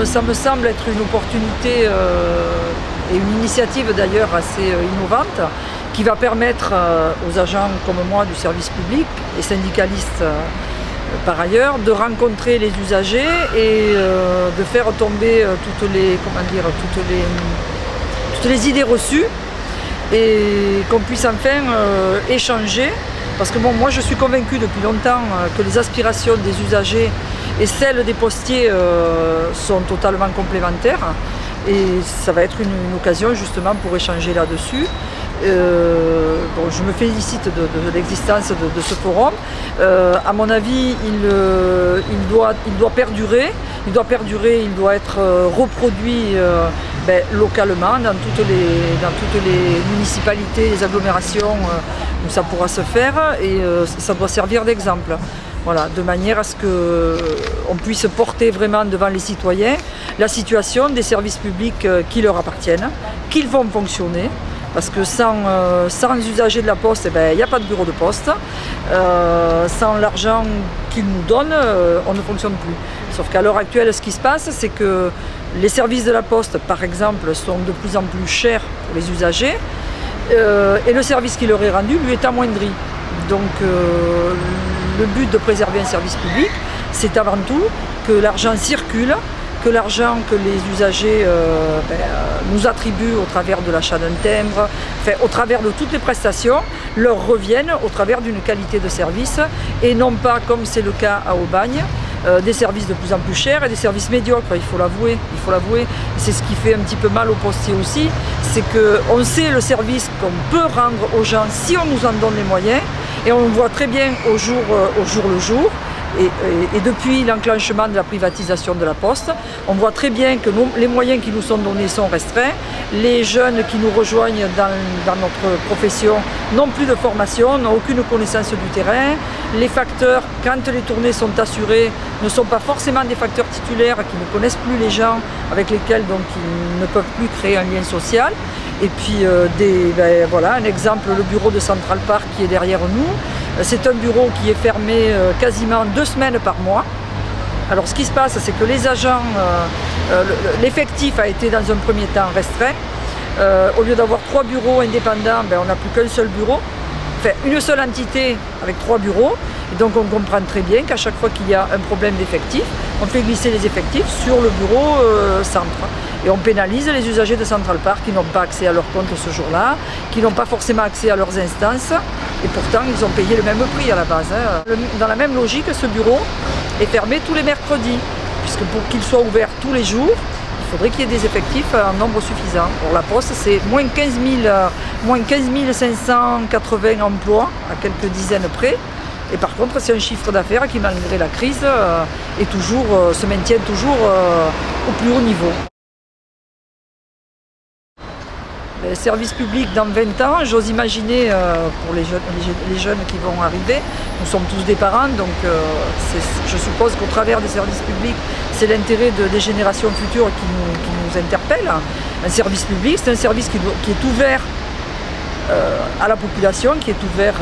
ça me semble être une opportunité et une initiative d'ailleurs assez innovante qui va permettre aux agents comme moi du service public et syndicalistes par ailleurs de rencontrer les usagers et de faire tomber toutes les idées reçues et qu'on puisse enfin échanger. Parce que bon, moi je suis convaincue depuis longtemps que les aspirations des usagers et celles des postiers sont totalement complémentaires et ça va être une occasion justement pour échanger là-dessus. Bon, je me félicite de l'existence de ce forum. À mon avis, il doit perdurer. Il doit être reproduit localement dans toutes les municipalités, les agglomérations où ça pourra se faire et ça doit servir d'exemple. Voilà, de manière à ce qu'on puisse porter vraiment devant les citoyens la situation des services publics qui leur appartiennent, qu'ils font fonctionner. Parce que sans usagers de la poste, il n'y a pas de bureau de poste. Sans l'argent qu'ils nous donnent, on ne fonctionne plus. Sauf qu'à l'heure actuelle, ce qui se passe, c'est que les services de la poste, par exemple, sont de plus en plus chers pour les usagers. Et le service qui leur est rendu, lui, est amoindri. Donc le but de préserver un service public, c'est avant tout que l'argent circule, que l'argent que les usagers nous attribuent au travers de l'achat d'un timbre, au travers de toutes les prestations, leur reviennent au travers d'une qualité de service et non pas, comme c'est le cas à Aubagne, des services de plus en plus chers et des services médiocres, il faut l'avouer. C'est ce qui fait un petit peu mal aux postiers aussi, c'est qu'on sait le service qu'on peut rendre aux gens si on nous en donne les moyens et on le voit très bien au jour le jour. Et depuis l'enclenchement de la privatisation de la Poste, on voit très bien que les moyens qui nous sont donnés sont restreints. Les jeunes qui nous rejoignent dans notre profession n'ont plus de formation, n'ont aucune connaissance du terrain. Les facteurs, quand les tournées sont assurées, ne sont pas forcément des facteurs titulaires qui ne connaissent plus les gens avec lesquels donc, ils ne peuvent plus créer un lien social. Et puis voilà, un exemple, le bureau de Central Park qui est derrière nous. C'est un bureau qui est fermé quasiment 2 semaines par mois. Alors ce qui se passe, c'est que les agents, l'effectif a été dans un premier temps restreint. Au lieu d'avoir 3 bureaux indépendants, on n'a plus qu'un seul bureau. Enfin, une seule entité avec 3 bureaux. Et donc on comprend très bien qu'à chaque fois qu'il y a un problème d'effectif, on fait glisser les effectifs sur le bureau centre. Et on pénalise les usagers de Central Park qui n'ont pas accès à leur compte ce jour-là, qui n'ont pas forcément accès à leurs instances. Et pourtant, ils ont payé le même prix à la base. Dans la même logique, ce bureau est fermé tous les mercredis, puisque pour qu'il soit ouvert tous les jours, il faudrait qu'il y ait des effectifs en nombre suffisant. Pour la Poste, c'est moins 15 580 emplois à quelques dizaines près. Et par contre, c'est un chiffre d'affaires qui, malgré la crise, se maintient toujours au plus haut niveau. Les services publics dans 20 ans, j'ose imaginer pour les jeunes qui vont arriver, nous sommes tous des parents, donc je suppose qu'au travers des services publics, c'est l'intérêt des générations futures qui nous interpelle. Un service public, c'est un service qui est ouvert à la population, qui est ouvert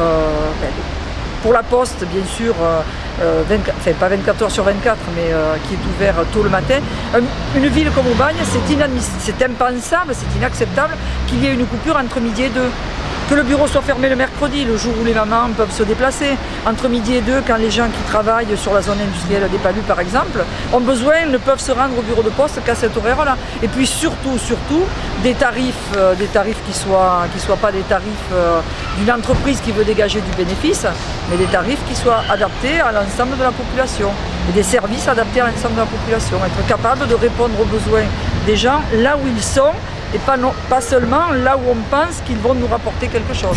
pour la Poste, bien sûr, pas 24 heures sur 24, mais qui est ouvert tôt le matin. Une ville comme Aubagne, c'est impensable, c'est inacceptable qu'il y ait une coupure entre midi et 2. Que le bureau soit fermé le mercredi, le jour où les mamans peuvent se déplacer. Entre midi et 2, quand les gens qui travaillent sur la zone industrielle des Palus, par exemple, ont besoin, ne peuvent se rendre au bureau de poste qu'à cet horaire-là. Et puis surtout, des tarifs qui soient pas des tarifs d'une entreprise qui veut dégager du bénéfice, mais des tarifs qui soient adaptés à l'ensemble de la population. Et des services adaptés à l'ensemble de la population. Être capable de répondre aux besoins des gens là où ils sont, et pas seulement là où on pense qu'ils vont nous rapporter quelque chose.